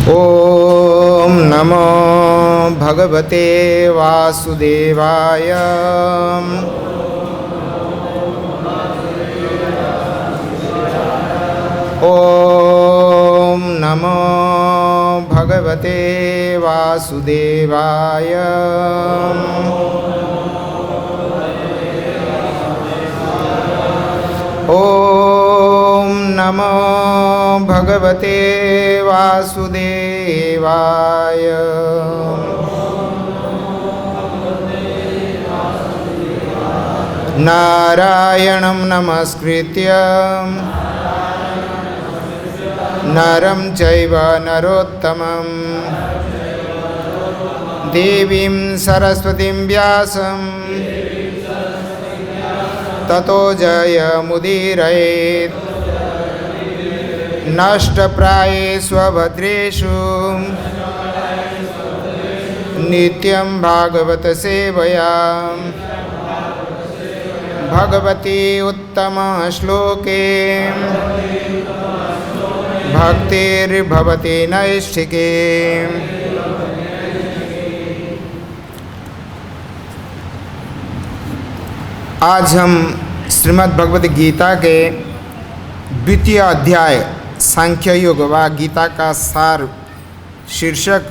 ओम नमो भगवते वासुदेवाय। ओम नमो भगवते वासुदेवाय। ओम नमो भगवते वासुदेवाय। नारायणं नमस्कृत्य नरं चैव नरोत्तमं देवीं सरस्वतीं व्यासं ततो जयमुदीरयेत्। नष्टप्रायेषु भद्रेषु नित्यं भागवत सेवया भगवती उत्तम श्लोके भक्तिर्भवति नैष्ठिके। आज हम श्रीमद् भगवद गीता के द्वितीय अध्याय सांख्य योग व गीता का सार शीर्षक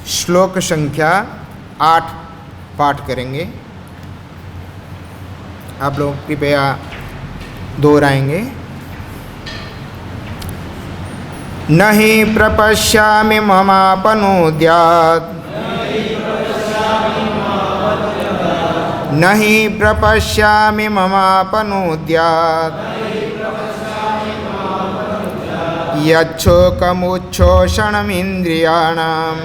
श्लोक संख्या 8 पाठ करेंगे। आप लोग कृपया दोहराएंगे। नहि प्रपश्यामि ममापनुद्यात् नहि प्रपश्यामि ममापनुद्यात् यच्छोकमुच्छोषणमिन्द्रियाणां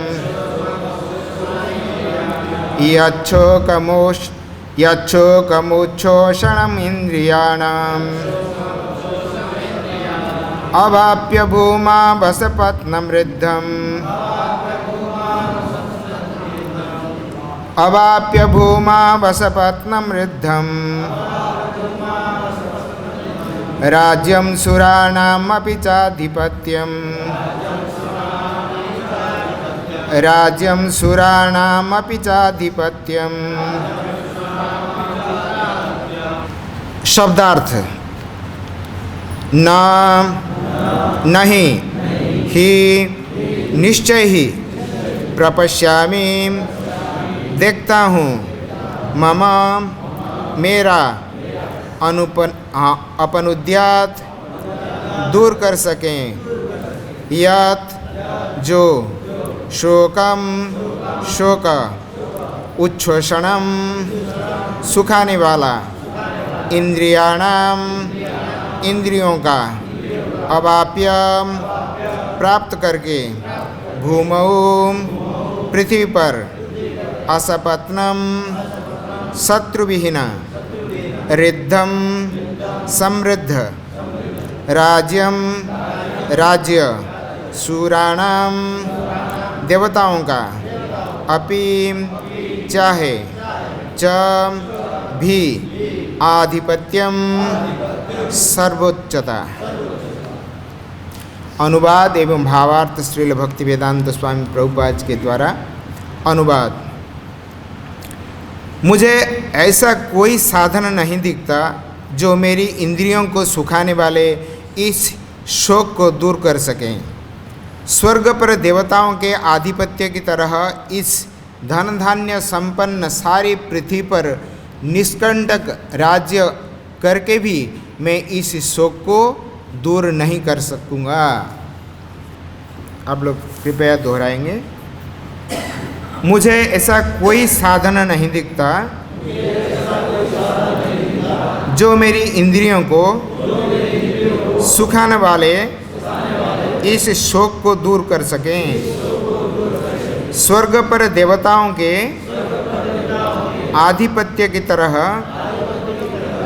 यच्छोकमुच्छोषणमिन्द्रियाणाम् अवाप्य भूमा वसपत्नमृद्धम् अवाप्य भूमा वसपत्नमृद्धम् राज्यं सुराणामपि चाधिपत्यम् राज्यं सुराणामपि चाधिपत्यम्। शब्दार्थ न नहीं ही निश्चय ही प्रपश्यामि देखता हूँ मम मेरा अपनुद्यात दूर कर सकें यत जो शोकम शोक उच्छोषणम सुखाने वाला इंद्रियाणाम इंद्रियों का अवाप्यम प्राप्त करके भूमौ पृथ्वी पर असपत्नम शत्रुविहीन रिद्धम समृद्ध राज्यम राज्य सुराणाम देवताओं का अपि चाहे च भी आधिपत्यम सर्वोच्चता। अनुवाद एवं भावार्थ श्रील भक्तिवेदांत स्वामी प्रभुपाद के द्वारा अनुवाद। मुझे ऐसा कोई साधन नहीं दिखता जो मेरी इंद्रियों को सुखाने वाले इस शोक को दूर कर सकें। स्वर्ग पर देवताओं के आधिपत्य की तरह इस धन धान्य संपन्न सारी पृथ्वी पर निष्कंटक राज्य करके भी मैं इस शोक को दूर नहीं कर सकूँगा। आप लोग कृपया दोहराएंगे। मुझे ऐसा कोई साधन नहीं दिखता जो मेरी इंद्रियों को सुखाने वाले इस शोक को दूर कर सकें। स्वर्ग पर देवताओं के आधिपत्य की तरह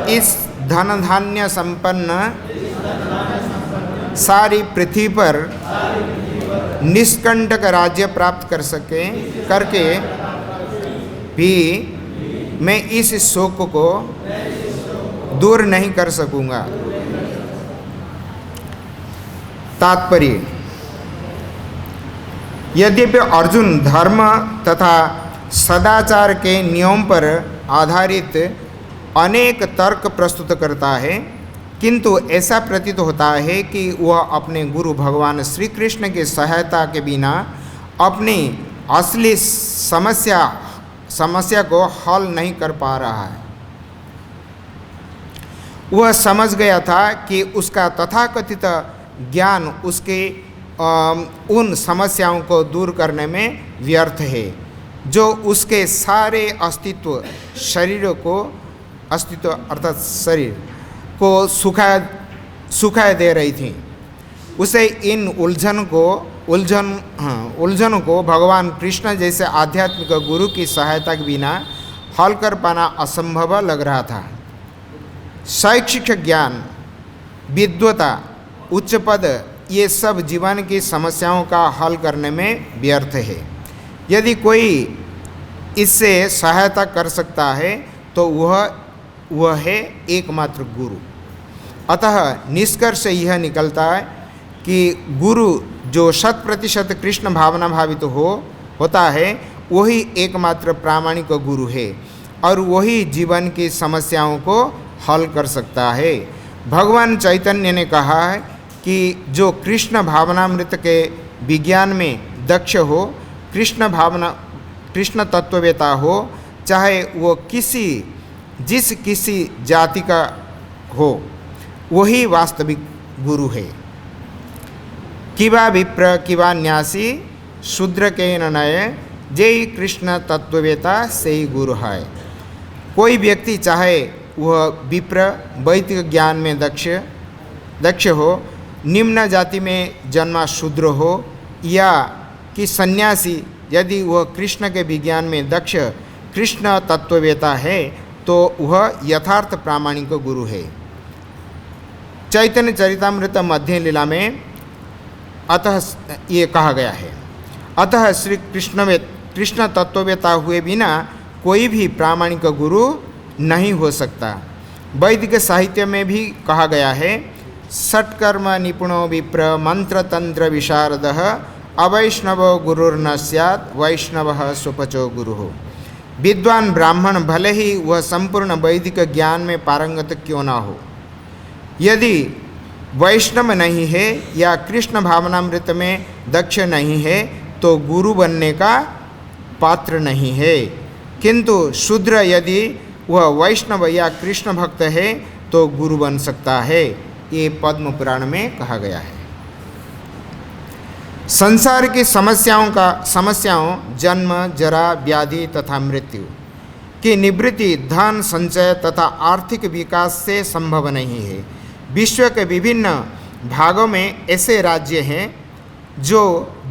इस धन धान्य संपन्न सारी पृथ्वी पर निष्कंटक राज्य प्राप्त कर सके करके भी मैं इस शोक को दूर नहीं कर सकूँगा। तात्पर्य यद्यपि अर्जुन धर्म तथा सदाचार के नियम पर आधारित अनेक तर्क प्रस्तुत करता है, किंतु ऐसा प्रतीत होता है कि वह अपने गुरु भगवान श्री कृष्ण की सहायता के बिना अपनी असली समस्या को हल नहीं कर पा रहा है। वह समझ गया था कि उसका तथाकथित ज्ञान उसके उन समस्याओं को दूर करने में व्यर्थ है जो उसके सारे अस्तित्व अर्थात शरीर को सुखाए दे रही थी। उसे इन उलझनों को भगवान कृष्ण जैसे आध्यात्मिक गुरु की सहायता के बिना हल कर पाना असंभव लग रहा था। शैक्षिक ज्ञान, विद्वता, उच्च पद, ये सब जीवन की समस्याओं का हल करने में व्यर्थ है। यदि कोई इससे सहायता कर सकता है तो वह है एकमात्र गुरु। अतः निष्कर्ष यह निकलता है कि गुरु जो 100% कृष्ण भावना भावित होता है वही एकमात्र प्रामाणिक गुरु है और वही जीवन की समस्याओं को हल कर सकता है। भगवान चैतन्य ने कहा है कि जो कृष्ण भावनामृत के विज्ञान में दक्ष हो, कृष्ण तत्ववेता हो, चाहे वो किसी जाति का हो, वही वास्तविक गुरु है। किवा विप्र किवा न्यासी शूद्र के नय, जय कृष्ण तत्ववेता से ही गुरु है। कोई व्यक्ति चाहे वह विप्र वैदिक ज्ञान में दक्ष हो, निम्न जाति में जन्मा शूद्र हो, या कि सन्यासी यदि वह कृष्ण के विज्ञान में दक्ष कृष्ण तत्ववेता है तो वह यथार्थ प्रामाणिक गुरु है। चैतन्य चरितामृत मध्य लीला में अतः ये कहा गया है, अतः श्री कृष्ण तत्ववेता हुए बिना कोई भी प्रामाणिक गुरु नहीं हो सकता। वैदिक साहित्य में भी कहा गया है, षट्कर्म निपुणो विप्र मंत्र तंत्र विशारदः अवैष्णव गुरुर्न स्यात् वैष्णवः सुपचो गुरुः। विद्वान ब्राह्मण भले ही वह संपूर्ण वैदिक ज्ञान में पारंगत क्यों ना हो, यदि वैष्णव नहीं है या कृष्ण भावनामृत में दक्ष नहीं है तो गुरु बनने का पात्र नहीं है। किंतु शूद्र यदि वह वैष्णव या कृष्ण भक्त है तो गुरु बन सकता है। ये पद्म पुराण में कहा गया है। संसार की समस्याओं जन्म, जरा, व्याधि तथा मृत्यु की निवृत्ति धन संचय तथा आर्थिक विकास से संभव नहीं है। विश्व के विभिन्न भागों में ऐसे राज्य हैं जो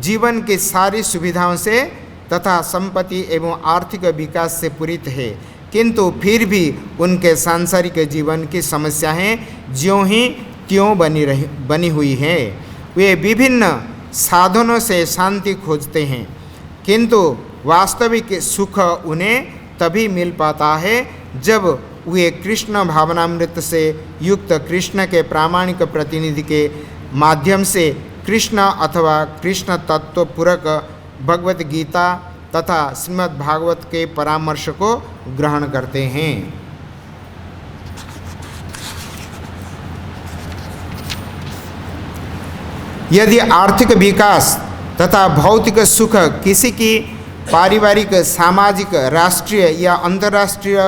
जीवन की सारी सुविधाओं से तथा संपत्ति एवं आर्थिक विकास से पूरित है, किंतु फिर भी उनके सांसारिक जीवन की समस्याएं ज्यों ही त्यों बनी हुई हैं। वे विभिन्न साधनों से शांति खोजते हैं, किंतु वास्तविक सुख उन्हें तभी मिल पाता है जब वे कृष्ण भावनामृत से युक्त कृष्ण के प्रामाणिक प्रतिनिधि के माध्यम से कृष्ण अथवा कृष्ण तत्व पूरक भगवत गीता तथा श्रीमद् भागवत के परामर्श को ग्रहण करते हैं। यदि आर्थिक विकास तथा भौतिक सुख किसी की पारिवारिक, सामाजिक, राष्ट्रीय या अंतर्राष्ट्रीय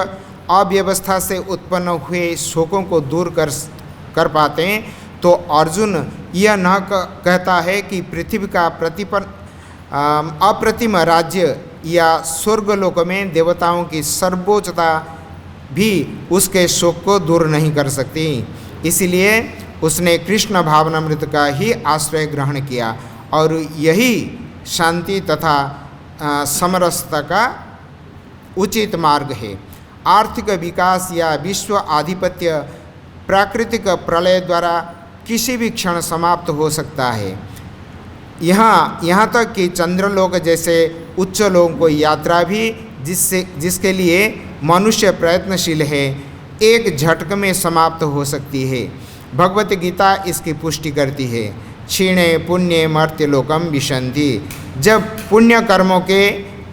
अव्यवस्था से उत्पन्न हुए शोकों को दूर कर पाते हैं तो अर्जुन यह न कहता है कि पृथ्वी का अप्रतिम राज्य या स्वर्गलोक में देवताओं की सर्वोच्चता भी उसके शोक को दूर नहीं कर सकती। इसलिए उसने कृष्ण भावनामृत का ही आश्रय ग्रहण किया और यही शांति तथा समरसता का उचित मार्ग है। आर्थिक विकास या विश्व आधिपत्य प्राकृतिक प्रलय द्वारा किसी भी क्षण समाप्त हो सकता है। यहाँ तक कि चंद्रलोक जैसे उच्च लोकों को यात्रा भी जिसके लिए मनुष्य प्रयत्नशील है, एक झटक में समाप्त हो सकती है। भगवत गीता इसकी पुष्टि करती है। क्षीणे पुण्य मर्त्यलोकम विशन्ति। जब पुण्य कर्मों के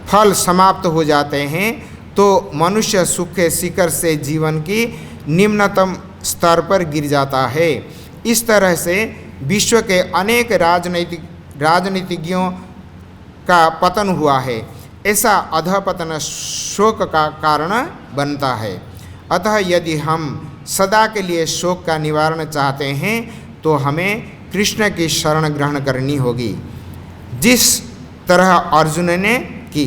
फल समाप्त हो जाते हैं तो मनुष्य सुख के शिखर से जीवन की निम्नतम स्तर पर गिर जाता है। इस तरह से विश्व के अनेक राजनीतिज्ञों का पतन हुआ है। ऐसा अधपतन शोक का कारण बनता है। अतः यदि हम सदा के लिए शोक का निवारण चाहते हैं तो हमें कृष्ण की शरण ग्रहण करनी होगी, जिस तरह अर्जुन ने की।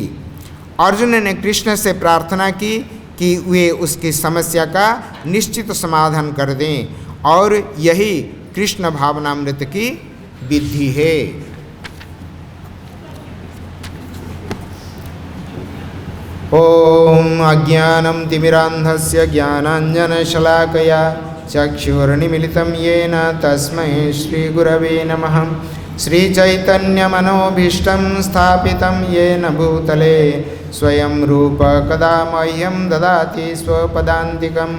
अर्जुन ने कृष्ण से प्रार्थना की कि वे उसकी समस्या का निश्चित समाधान कर दें, और यही कृष्ण भावनामृत की विधि है। ओम अज्ञानं तिमिरान्धस्य ज्ञानाञ्जनशलाकया चक्षुर्निमीलितं येन तस्मै श्रीगुरवे नमः। श्रीचैतन्यमनोभीष्टं स्थापितं येन भूतले स्वयं रूप कदा मह्यं ददाति स्वपदान्तिकं।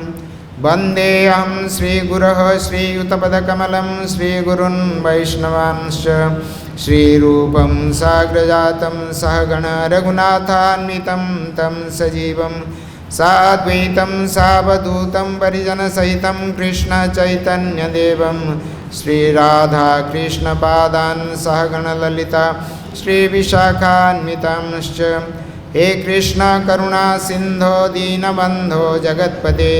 वन्देऽहं श्रीगुरोः श्रीयुतपदकमलं श्रीगुरून् वैष्णवांश्च श्रीरूपं साग्रजातं सहगण रघुनाथान्वितं तं सजीवं साद्वैतं सावधूतं परिजनसहितं कृष्णचैतन्यदेवं श्रीराधाकृष्णपादान् सहगण ललिता श्रीविशाखान्वितांश्च। हे कृष्ण करुणा सिंधो दीनबंधो जगत्पते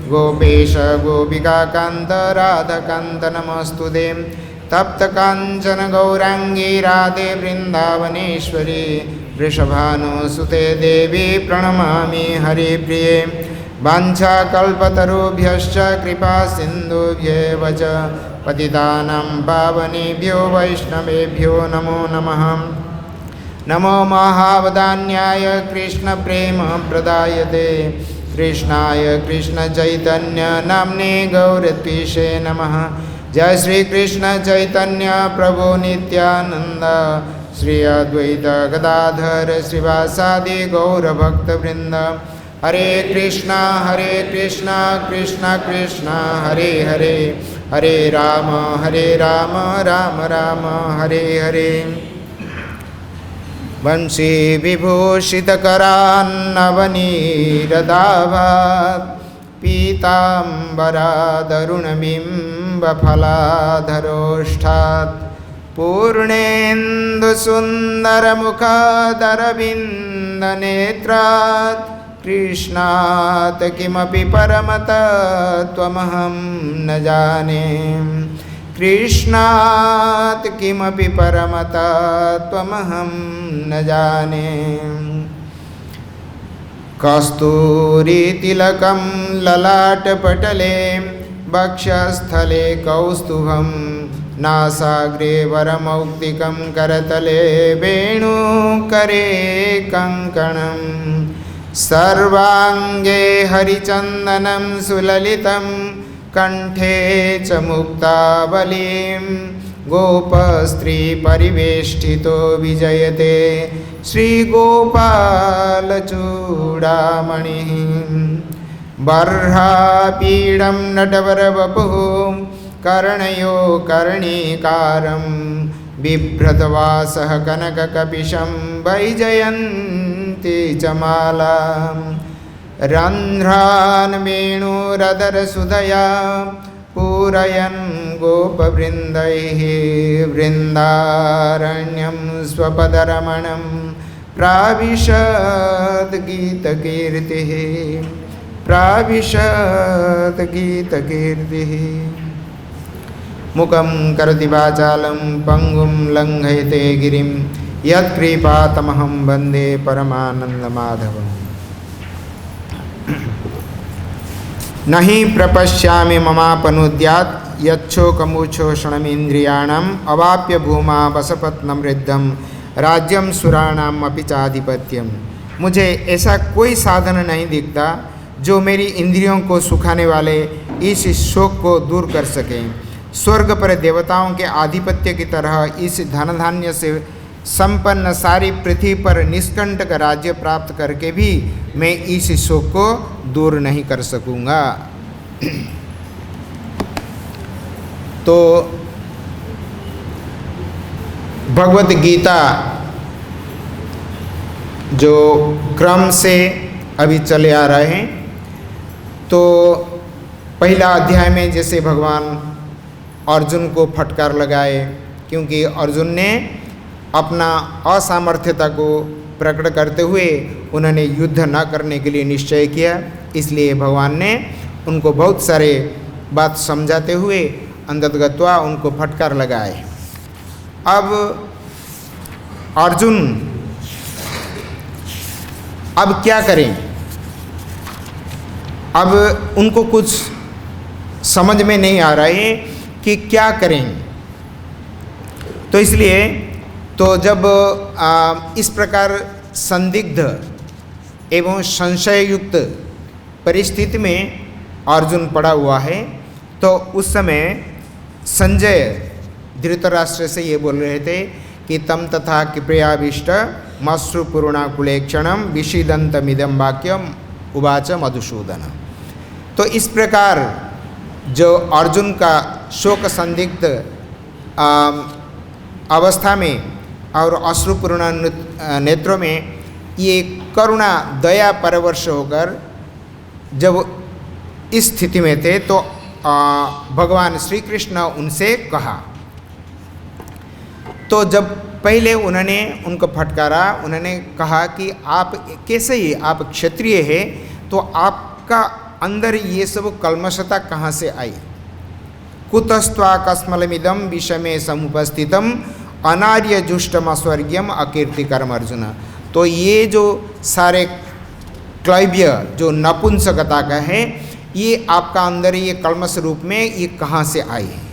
गोपेश गोपिकाकान्त राधाकान्त नमोस्तुते। तप्त कांचन गौरांगी राधे वृंदावनेश्वरी वृषभानुसुते देवी प्रणमामि हरिप्रिये। वाञ्छाकल्पतरुभ्यश्च कृपा सिन्धुभ्येव च पतितानां पावनेभ्यो वैष्णवेभ्यो नमो नमः। नमो महावदान्याय कृष्णप्रेम प्रदायते कृष्णाय कृष्णचैतन्य नाम्ने गौरत्विषे नमः। जय श्री कृष्ण चैतन्य प्रभु नित्यानंद श्री अद्वैत गदाधर श्रीवासादि गौरभक्तवृंद। हरे कृष्णा कृष्ण कृष्ण हरे हरे, हरे राम राम राम हरे हरे। वंशी विभूषितकरान्नवनीरदाभात् पीताम्बरादरुणबिम्बफलाधरोष्ठात् पूर्णेन्दुसुन्दरमुखादरविन्दनेत्रात् कृष्णात् किमपि परमतत्त्वमहं न जाने। कृष्णात् किमपि परमतत्त्वमहं न जाने। कस्तूरीतिलकं ललाटपटले वक्षस्थले कौस्तुभं नासाग्रे वरमौक्तिकं करतले वेणुकरे कङ्कणं। सर्वाङ्गे हरिचन्दनं सुललितं कंठे च मुक्तावलीं गोपस्त्रीपरिवेष्टितो विजयते श्रीगोपालचूडामणिः। बर्हापीडं नटवरवपुः कर्णयो कर्णीकारं बिभ्रतवासः कनककपिशं वैजयन्ती च मालाम्। रन्ध्रान् वेणुरदरसुधया पूरयन् गोपवृन्दैः वृन्दारण्यं स्वपदरमणं प्राविशद् गीतकीर्तिः प्राविशद् गीतकीर्तिः। मुखं करोति वाचालं पङ्गुं लङ्घयते गिरिं यत्कृपातमहं वन्दे परमानन्दमाधवम्। नहीं प्रपश्यामि ममापनुद्यात् यच्छोकमुच्छोषणमिन्द्रियाणाम् अवाप्य भूमा वसपत्नमृद्धं राज्यं सुराणाम् अपि चाधिपत्यम। मुझे ऐसा कोई साधन नहीं दिखता जो मेरी इंद्रियों को सुखाने वाले इस शोक को दूर कर सके। स्वर्ग पर देवताओं के आधिपत्य की तरह इस धन धान्य से संपन्न सारी पृथ्वी पर निष्कंटक राज्य प्राप्त करके भी मैं इस शोक को दूर नहीं कर सकूँगा। तो भगवत गीता जो क्रम से अभी चले आ रहे हैं, तो पहला अध्याय में जैसे भगवान अर्जुन को फटकार लगाए, क्योंकि अर्जुन ने अपना असामर्थ्यता को प्रकट करते हुए उन्होंने युद्ध न करने के लिए निश्चय किया, इसलिए भगवान ने उनको बहुत सारे बात समझाते हुए अंततगत्वा उनको फटकार लगाए। अब अर्जुन अब क्या करें? अब उनको कुछ समझ में नहीं आ रहा है कि क्या करें। तो इसलिए तो जब इस प्रकार संदिग्ध एवं संशय युक्त परिस्थिति में अर्जुन पड़ा हुआ है, तो उस समय संजय धृतराष्ट्र से ये बोल रहे थे कि तम तथा कृपयाभिष्ट मश्रु पूर्णाकुले क्षणम विषिदंतमिदं वाक्यम उवाच मधुसूदन। तो इस प्रकार जो अर्जुन का शोक संदिग्ध अवस्था में और अश्रुपूर्ण नेत्रों में ये करुणा दया परवश होकर जब इस स्थिति में थे, तो भगवान श्री कृष्ण उनसे कहा। तो जब पहले उन्होंने उनको फटकारा, उन्होंने कहा कि आप कैसे ही, आप क्षत्रिय है, तो आपका अंदर ये सब कल्मषता कहाँ से आई? कुतस्त्वा कस्मलमिदम विषमे समुपस्थितम अनार्य जुष्टम अस्वर्ग्यम अकीर्तिकरम अर्जुन। तो ये जो सारे क्लैब्य जो नपुंसकता का है, ये आपका अंदर ये कल्मष रूप में ये कहाँ से आई है?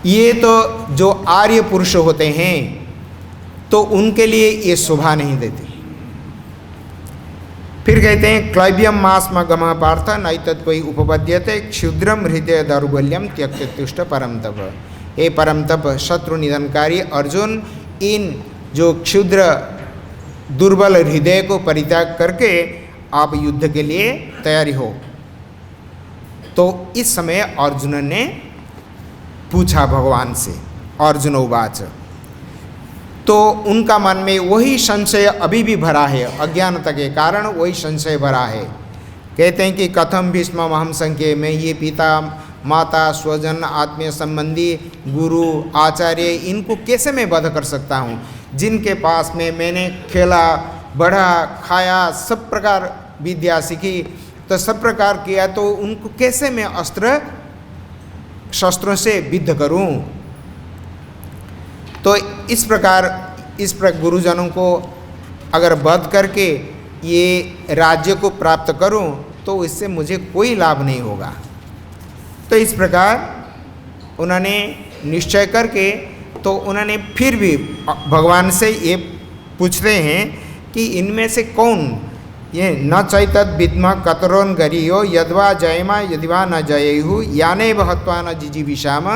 ये तो जो आर्य पुरुष होते हैं तो उनके लिए ये शोभा नहीं देते। फिर कहते हैं क्लैब्यम मास्म गम पार्थ नैतत् कोई उपपद्यते क्षुद्रम हृदय दौर्बल्यम त्यक्तुष्ट परम तप। हे परम तप शत्रु निधनकारी अर्जुन, इन जो क्षुद्र दुर्बल हृदय को परित्याग करके आप युद्ध के लिए तैयारी हो। तो इस समय अर्जुन ने पूछा भगवान से, अर्जुन उवाच। तो उनका मन में वही संशय अभी भी भरा है, अज्ञानता के कारण वही संशय भरा है। कहते हैं कि कथम भीष्म अहम संख्ये में ये पिता माता स्वजन आत्मीय संबंधी गुरु आचार्य इनको कैसे मैं वध कर सकता हूँ, जिनके पास में मैंने खेला बढ़ा खाया सब प्रकार विद्या सीखी, तो सब प्रकार किया, तो उनको कैसे मैं अस्त्र शस्त्रों से विद्ध करूं? तो इस प्रकार गुरुजनों को अगर वध करके ये राज्य को प्राप्त करूं तो इससे मुझे कोई लाभ नहीं होगा। तो इस प्रकार उन्होंने निश्चय करके, तो उन्होंने फिर भी भगवान से ये पूछते हैं कि इनमें से कौन ये न चैतद विद्म कतरोन गरियो यद्वा जयमा यदिवा न जयेहु याने बहत्वा न जिजीविषाम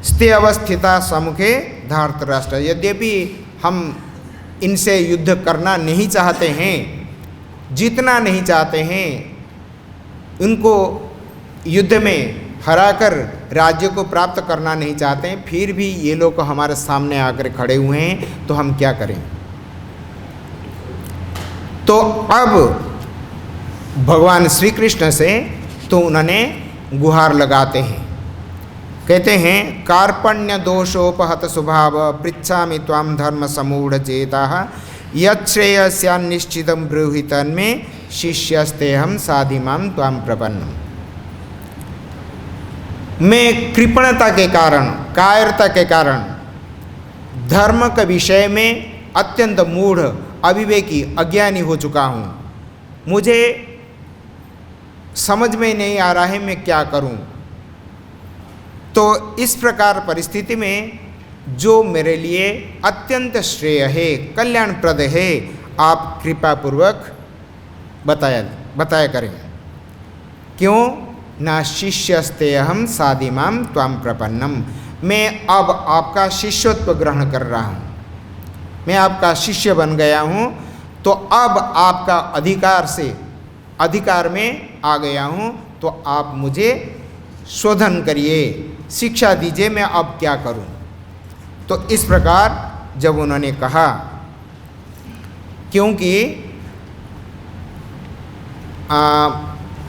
स्ते अवस्थिता सम्मुखे धार्तराष्ट्र। यद्यपि हम इनसे युद्ध करना नहीं चाहते हैं, जीतना नहीं चाहते हैं, उनको युद्ध में हराकर राज्य को प्राप्त करना नहीं चाहते हैं, फिर भी ये लोग हमारे सामने आकर खड़े हुए हैं, तो हम क्या करें? तो अब भगवान श्री कृष्ण से तो उन्होंने गुहार लगाते हैं, कहते हैं कार्पण्य दोषोपहत स्वभाव पृच्छामि त्वां धर्म समूढ़ चेता यच्छ्रेयस्यान्निश्चितं ब्रूहि तन्मे शिष्यस्तेहं साधिमां त्वां प्रपन्नम्। मैं कृपणता के कारण, कायरता के कारण, धर्म के विषय में अत्यंत मूढ़ अविवेकी अज्ञानी हो चुका हूँ। मुझे समझ में नहीं आ रहा है मैं क्या करूँ। तो इस प्रकार परिस्थिति में जो मेरे लिए अत्यंत श्रेय है, कल्याणप्रद है, आप कृपापूर्वक बताया करें। क्यों? ना शिष्यस्ते अहम साधिमाम त्वाम प्रपन्नम। मैं अब आपका शिष्यत्व ग्रहण कर रहा हूँ, मैं आपका शिष्य बन गया हूँ, तो अब आपका अधिकार में आ गया हूँ, तो आप मुझे शोधन करिए, शिक्षा दीजिए, मैं अब क्या करूं। तो इस प्रकार जब उन्होंने कहा, क्योंकि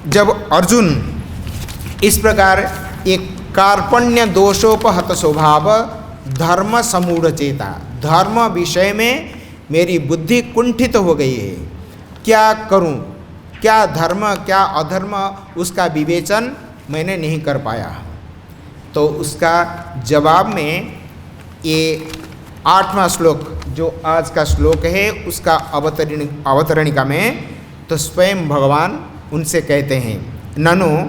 जब अर्जुन इस प्रकार एक कार्पण्य दोषोपहत स्वभाव धर्म समूढ़ चेता, धर्म विषय में मेरी बुद्धि कुंठित हो गई है, क्या करूं, क्या धर्म क्या अधर्म, उसका विवेचन मैंने नहीं कर पाया। तो उसका जवाब में ये 8वां श्लोक जो आज का श्लोक है उसका अवतरणिका में तो स्वयं भगवान उनसे कहते हैं, ननु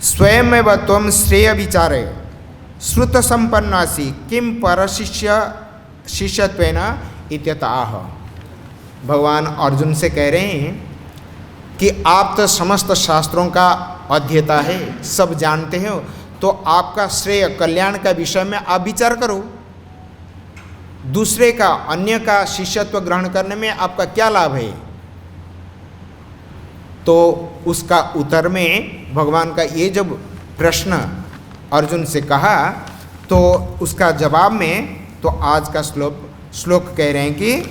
स्वयमेव त्वं श्रेय विचारे श्रुत संपन्नासि किम परशिष्य शिष्यत्वेन इत्यतः। भगवान अर्जुन से कह रहे हैं कि आप तो समस्त शास्त्रों का अध्येता है, सब जानते हो, तो आपका श्रेय कल्याण का विषय में आप विचार करो, दूसरे का अन्य का शिष्यत्व ग्रहण करने में आपका क्या लाभ है। तो उसका उत्तर में भगवान का ये जब प्रश्न अर्जुन से कहा तो उसका जवाब में तो आज का श्लोक कह रहे हैं कि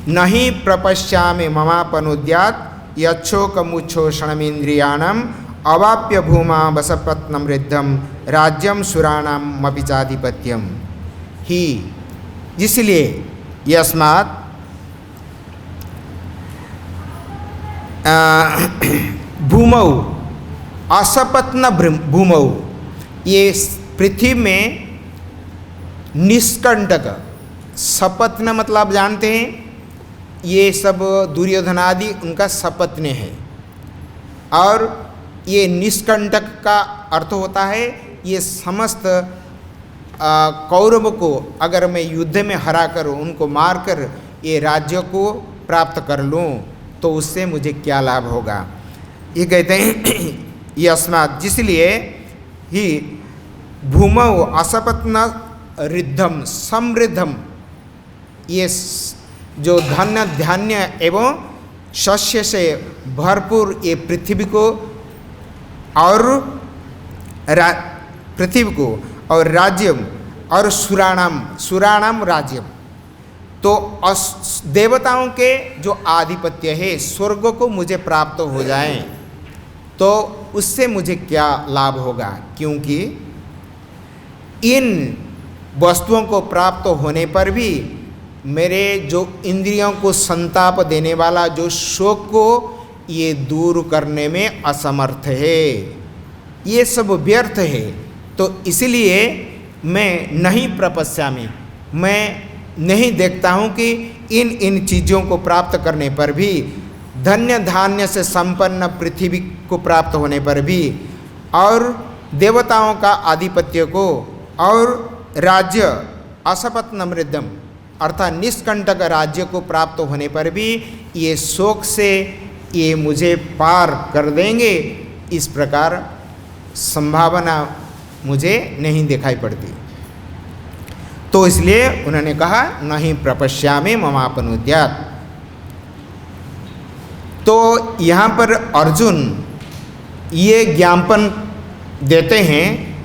नहीं प्रपश्यामि ममापनुद्यात् यच्छोकमुच्छोषणमिन्द्रियाणाम् अवाप्य भूमा वसपत्नं रिद्धम राज्यम सुराणाम अपि चाधिपत्यम ही। इसलिए यस्मात् भूमौ असपत्न भूमौ, ये पृथ्वी में निष्कंटक, सपत्न मतलब जानते हैं, ये सब दुर्योधन आदि उनका सपत्न है, और ये निष्कंटक का अर्थ होता है ये समस्त कौरव को अगर मैं युद्ध में हरा कर उनको मार कर ये राज्य को प्राप्त कर लूँ तो उससे मुझे क्या लाभ होगा। ये कहते हैं यस्मात्, जिसलिए ही भूमौ असपत्न रिद्धम समृद्धम, ये जो धन्य धान्य एवं शस्य से भरपूर ये पृथ्वी को और पृथ्वी को और राज्यम और सुराणाम राज्यम, तो देवताओं के जो आधिपत्य है स्वर्ग को मुझे प्राप्त हो जाए तो उससे मुझे क्या लाभ होगा, क्योंकि इन वस्तुओं को प्राप्त होने पर भी मेरे जो इंद्रियों को संताप देने वाला जो शोक को ये दूर करने में असमर्थ है, ये सब व्यर्थ है। तो इसलिए मैं नहीं प्रपश्यामि, मैं नहीं देखता हूँ कि इन चीज़ों को प्राप्त करने पर भी, धन्य धान्य से संपन्न पृथ्वी को प्राप्त होने पर भी, और देवताओं का आधिपत्य को और राज्य असपत्न मृदम अर्थात निष्कंटक राज्य को प्राप्त होने पर भी ये शोक से ये मुझे पार कर देंगे, इस प्रकार संभावना मुझे नहीं दिखाई पड़ती। तो इसलिए उन्होंने कहा नहीं प्रपश्यामि ममापनुद्यात्। तो यहाँ पर अर्जुन ये ज्ञापन देते हैं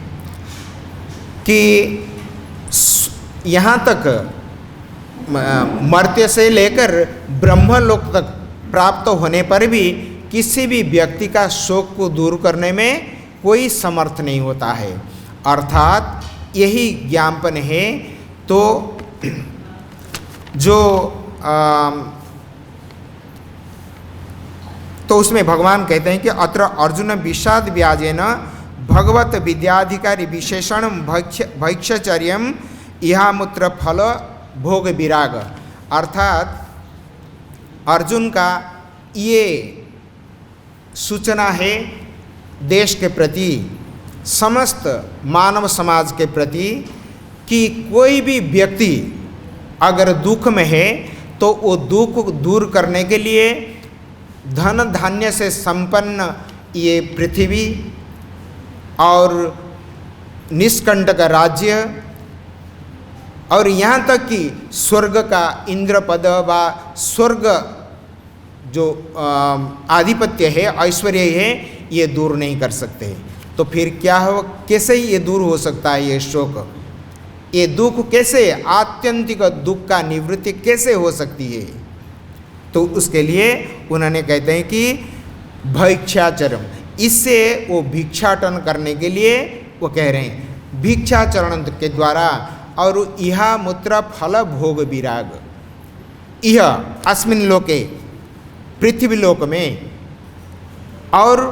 कि यहाँ तक मर्त्य से लेकर ब्रह्मलोक तक प्राप्त होने पर भी किसी भी व्यक्ति का शोक को दूर करने में कोई समर्थ नहीं होता है, अर्थात यही ज्ञापन है। तो जो तो उसमें भगवान कहते हैं कि अत्र अर्जुन विषाद व्याजेन भगवत विद्याधिकारी विशेषण भैक्षचर्यम इहामुत्र फल भोग विराग, अर्थात अर्जुन का ये सूचना है देश के प्रति, समस्त मानव समाज के प्रति, कि कोई भी व्यक्ति अगर दुख में है तो वो दुख दूर करने के लिए धन धान्य से संपन्न ये पृथ्वी और निष्कंटक राज्य और यहाँ तक कि स्वर्ग का इंद्र पद व स्वर्ग जो आधिपत्य है, ऐश्वर्य है, ये दूर नहीं कर सकते। तो तो फिर क्या हो, कैसे ये दूर हो सकता है ये शोक, ये दुख कैसे, आत्यंतिक दुख का निवृत्ति कैसे हो सकती है। तो उसके लिए उन्होंने कहते हैं कि भिक्षाचरण, इससे वो भिक्षाटन करने के लिए वो कह रहे हैं भिक्षाचरण के द्वारा। और इहा मूत्र फल भोग विराग, यह अस्मिन लोके पृथ्वी लोक में और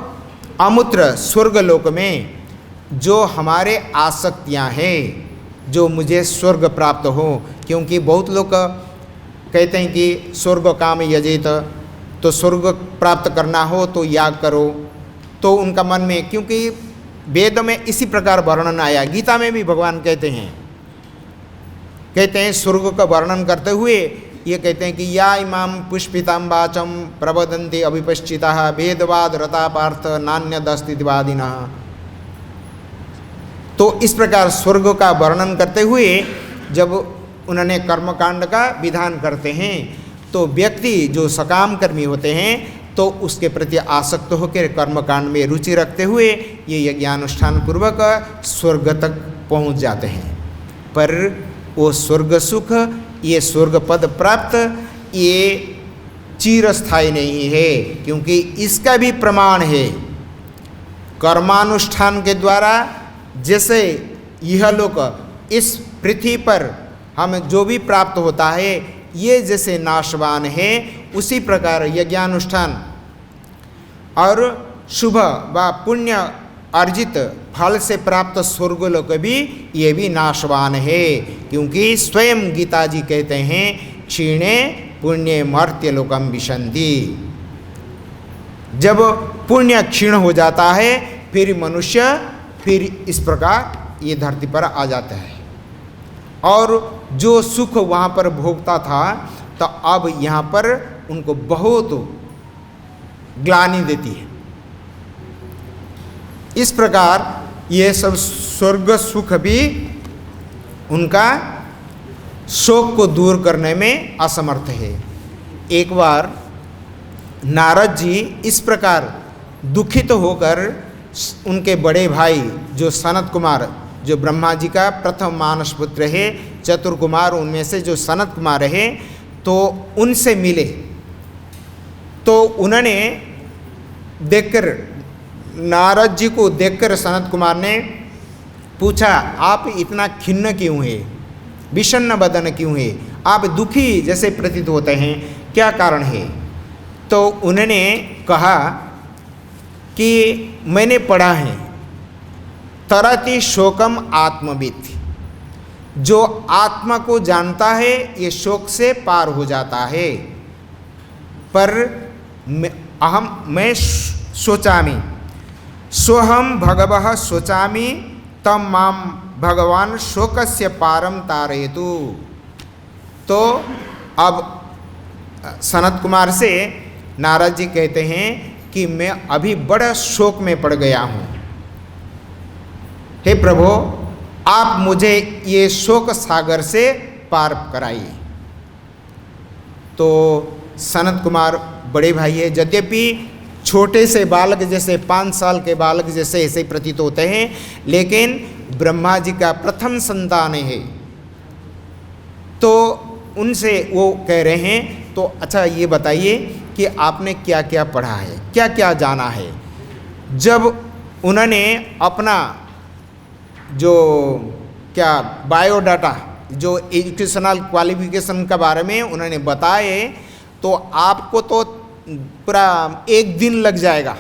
अमूत्र स्वर्ग लोक में जो हमारे आसक्तियां हैं, जो मुझे स्वर्ग प्राप्त हो। क्योंकि बहुत लोग कहते हैं कि स्वर्ग काम यजेत, तो स्वर्ग प्राप्त करना हो तो याग करो। तो उनका मन में, क्योंकि वेद में इसी प्रकार वर्णन आया, गीता में भी भगवान कहते हैं स्वर्ग का वर्णन करते हुए ये कहते हैं कि या इमाम पुष्पितां वाचम प्रवदन्ति अविपश्चिताः वेदवाद रता पार्थ नान्यदस्तिवादिनः। तो इस प्रकार स्वर्ग का वर्णन करते हुए जब उन्होंने कर्मकांड का विधान करते हैं, तो व्यक्ति जो सकाम कर्मी होते हैं तो उसके प्रति आसक्त होकर कर्मकांड में रुचि रखते हुए ये यज्ञानुष्ठान पूर्वक स्वर्ग तक पहुंच जाते हैं। पर वो स्वर्ग सुख, ये स्वर्ग पद प्राप्त, ये चिरस्थायी नहीं है। क्योंकि इसका भी प्रमाण है कर्मानुष्ठान के द्वारा, जैसे यह लोक इस पृथ्वी पर हम जो भी प्राप्त होता है ये जैसे नाशवान है, उसी प्रकार यज्ञानुष्ठान और शुभ व पुण्य अर्जित फल से प्राप्त स्वर्गलोक भी ये भी नाशवान है। क्योंकि स्वयं गीता जी कहते हैं क्षीणे पुण्य मर्त्य लोकम विशन्ति। जब पुण्य क्षीण हो जाता है फिर मनुष्य फिर इस प्रकार ये धरती पर आ जाता है, और जो सुख वहाँ पर भोगता था तो अब यहाँ पर उनको बहुत ग्लानि देती है। इस प्रकार ये सब स्वर्ग सुख भी उनका शोक को दूर करने में असमर्थ है। एक बार नारद जी इस प्रकार दुखित होकर उनके बड़े भाई जो सनत कुमार, जो ब्रह्मा जी का प्रथम मानस पुत्र है, चतुर कुमार उनमें से जो सनत कुमार है, तो उनसे मिले। तो उन्होंने देखकर, नारद जी को देखकर सनत कुमार ने पूछा, आप इतना खिन्न क्यों है, विषन्न बदन क्यों है, आप दुखी जैसे प्रतीत होते हैं, क्या कारण है। तो उन्होंने कहा कि मैंने पढ़ा है तरति शोकम आत्मवित्, जो आत्मा को जानता है ये शोक से पार हो जाता है। पर मैं सोचामि सोहम भगवः सोचामि तम माम भगवान शोकस्य पारम तारयतु। तो अब सनत कुमार से नारद जी कहते हैं कि मैं अभी बड़ा शोक में पड़ गया हूँ, हे प्रभु आप मुझे ये शोक सागर से पार कराइए। तो सनत कुमार बड़े भाई है, यद्यपि छोटे से बालक जैसे 5 साल के बालक जैसे ऐसे प्रतीत होते हैं, लेकिन ब्रह्मा जी का प्रथम संतान है। तो उनसे वो कह रहे हैं, तो अच्छा ये बताइए कि आपने क्या क्या पढ़ा है, क्या क्या जाना है। जब उन्होंने अपना जो क्या बायोडाटा, जो एजुकेशनल क्वालिफिकेशन के बारे में उन्होंने बताए, तो आपको तो पूरा 1 दिन लग जाएगा,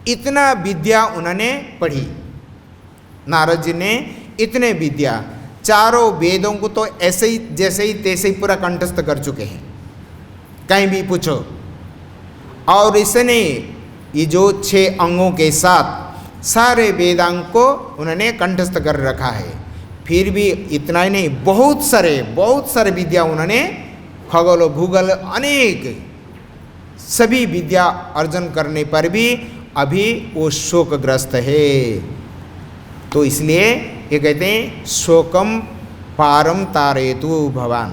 इतना विद्या उन्होंने पढ़ी। नारद जी ने इतने विद्या, चारों वेदों को तो ऐसे ही जैसे ही तैसे ही पूरा कंठस्थ कर चुके हैं, कहीं भी पूछो। और इससे नहीं, ये जो 6 अंगों के साथ सारे वेदांग को उन्होंने कंठस्थ कर रखा है। फिर भी इतना ही नहीं, बहुत सारे विद्या उन्होंने, खगोल भूगोल अनेक सभी विद्या अर्जन करने पर भी अभी वो शोकग्रस्त है। तो इसलिए ये कहते हैं शोकम पारम तारेतु भवान।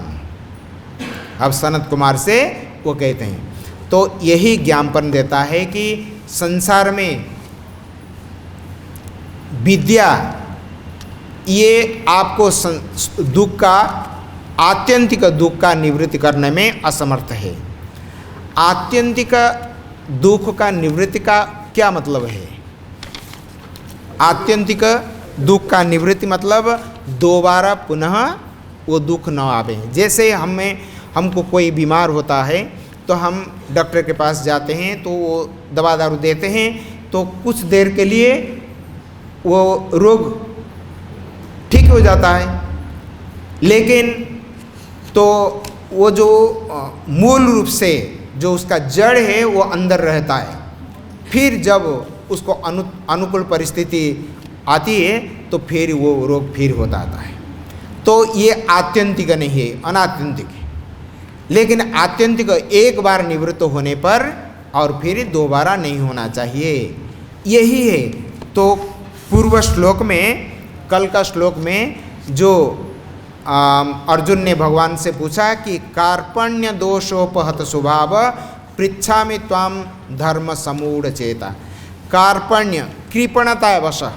अब सनत कुमार से वो कहते हैं, तो यही ज्ञापन देता है कि संसार में विद्या ये आपको दुख का, आत्यंतिक दुख का निवृत्ति करने में असमर्थ है। आत्यंतिक दुख का निवृत्ति का क्या मतलब है? आत्यंतिक दुख का निवृत्ति मतलब दोबारा पुनः वो दुख न आवे। जैसे हमको कोई बीमार होता है तो हम डॉक्टर के पास जाते हैं, तो वो दवा दारू देते हैं, तो कुछ देर के लिए वो रोग ठीक हो जाता है, लेकिन तो वो जो मूल रूप से जो उसका जड़ है वो अंदर रहता है। फिर जब उसको अनुकूल परिस्थिति आती है तो फिर वो रोग फिर होता आता है। तो ये आत्यंतिक नहीं है, अनात्यंतिक है। लेकिन आत्यंतिक एक बार निवृत्त होने पर और फिर दोबारा नहीं होना चाहिए, यही है। तो पूर्व श्लोक में, कल का श्लोक में जो अर्जुन ने भगवान से पूछा कि कार्पण्य दोषोपहत स्वभाव पृच्छामि त्वाम धर्म समूढ़ चेता। कार्पण्य कृपणता वशः,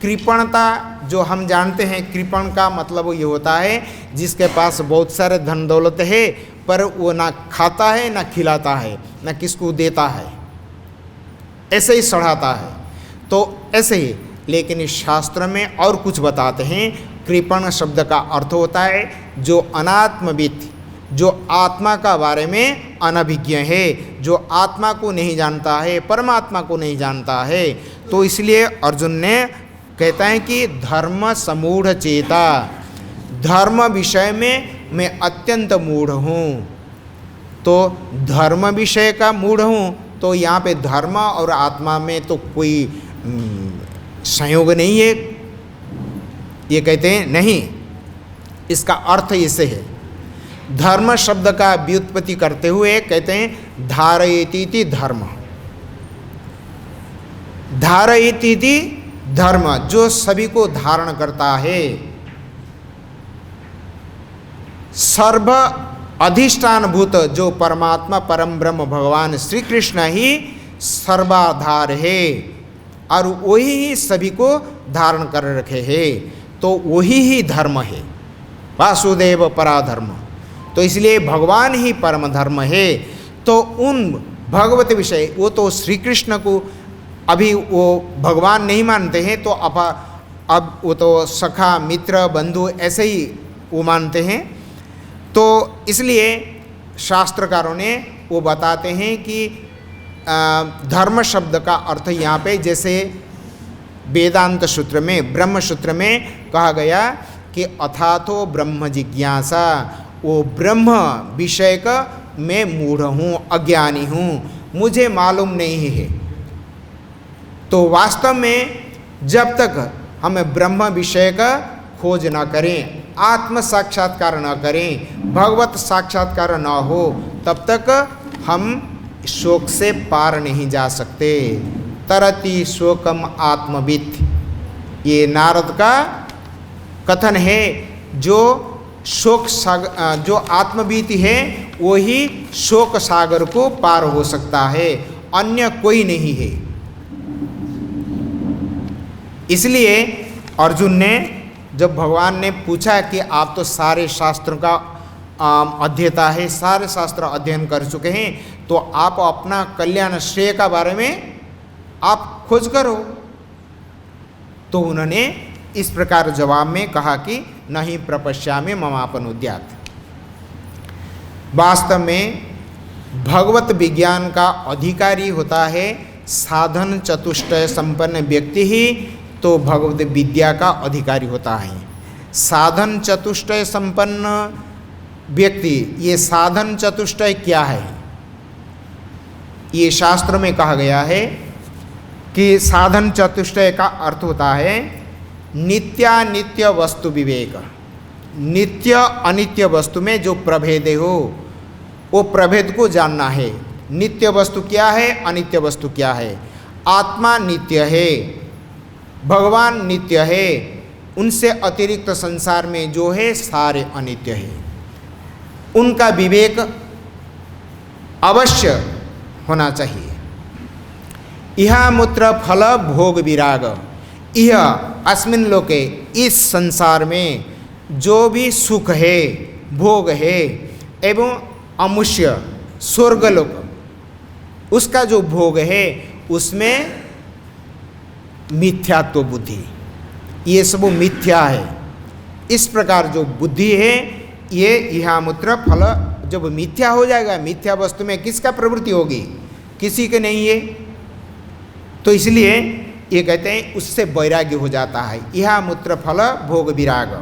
कृपणता जो हम जानते हैं, कृपण का मतलब ये होता है जिसके पास बहुत सारे धन दौलत है पर वो ना खाता है ना खिलाता है ना किसको देता है, ऐसे ही सढ़ाता है। तो ऐसे ही, लेकिन इस शास्त्र में और कुछ बताते हैं। कृपण शब्द का अर्थ होता है जो अनात्मविद, जो आत्मा का बारे में अनभिज्ञ है, जो आत्मा को नहीं जानता है, परमात्मा को नहीं जानता है। तो इसलिए अर्जुन ने कहता है कि धर्म समूढ़ चेता, धर्म विषय में मैं अत्यंत मूढ़ हूँ। तो धर्म विषय का मूढ़ हूँ, तो यहाँ पे धर्म और आत्मा में तो कोई संयोग नहीं है, ये कहते हैं नहीं। इसका अर्थ इसे है, धर्म शब्द का व्युत्पत्ति करते हुए कहते हैं धारयतीति धर्म, धारयतीति धर्म, जो सभी को धारण करता है। सर्व अधिष्ठान भूत जो परमात्मा परम ब्रह्म भगवान श्री कृष्ण ही सर्वाधार है और वही ही सभी को धारण कर रखे हैं। तो वही ही धर्म है, वासुदेव पराधर्म। तो इसलिए भगवान ही परम धर्म है। तो उन भगवत विषय, वो तो श्री कृष्ण को अभी वो भगवान नहीं मानते हैं, तो अब वो तो सखा मित्र बंधु ऐसे ही वो मानते हैं। तो इसलिए शास्त्रकारों ने वो बताते हैं कि धर्म शब्द का अर्थ यहाँ पे, जैसे वेदांत सूत्र में, ब्रह्म सूत्र में कहा गया कि अथातो ब्रह्म जिज्ञासा, वो ब्रह्म विषय का मैं मूढ़ हूँ, अज्ञानी हूँ, मुझे मालूम नहीं है। तो वास्तव में जब तक हम ब्रह्म विषय का खोज न करें, आत्म साक्षात्कार न करें, भगवत साक्षात्कार न हो, तब तक हम शोक से पार नहीं जा सकते। तरति शोकम आत्मवित्, ये नारद का कथन है। जो शोक सागर, जो आत्मवीति है वही शोक सागर को पार हो सकता है, अन्य कोई नहीं है। इसलिए अर्जुन ने, जब भगवान ने पूछा कि आप तो सारे शास्त्रों का अध्येता है, सारे शास्त्र अध्ययन कर चुके हैं, तो आप अपना कल्याण श्रेय का बारे में आप खोज करो। तो उन्होंने इस प्रकार जवाब में कहा कि नहीं प्रपश्यामि ममापनुद्यात्। वास्तव में भगवत विज्ञान का अधिकारी होता है साधन चतुष्टय संपन्न व्यक्ति ही तो भगवत विद्या का अधिकारी होता है। साधन चतुष्टय संपन्न व्यक्ति, ये साधन चतुष्टय क्या है? ये शास्त्र में कहा गया है कि साधन चतुष्टय का अर्थ होता है नित्यानित्य वस्तु विवेक। नित्य अनित्य वस्तु में जो प्रभेद हो, वो प्रभेद को जानना है। नित्य वस्तु क्या है, अनित्य वस्तु क्या है। आत्मा नित्य है, भगवान नित्य है, उनसे अतिरिक्त संसार में जो है सारे अनित्य है। उनका विवेक अवश्य होना चाहिए। इहा मूत्र फल भोग विराग, यह अस्मिन लोके, इस संसार में जो भी सुख है, भोग है, एवं अमुष्य स्वर्गलोक, उसका जो भोग है उसमें मिथ्यात्व बुद्धि, ये सब मिथ्या है। इस प्रकार जो बुद्धि है ये इहामुत्र फल जब मिथ्या हो जाएगा, मिथ्या वस्तु में किसका प्रवृत्ति होगी? किसी के नहीं है। तो इसलिए ये कहते हैं उससे वैराग्य हो जाता है। इहामुत्र फल भोग विराग।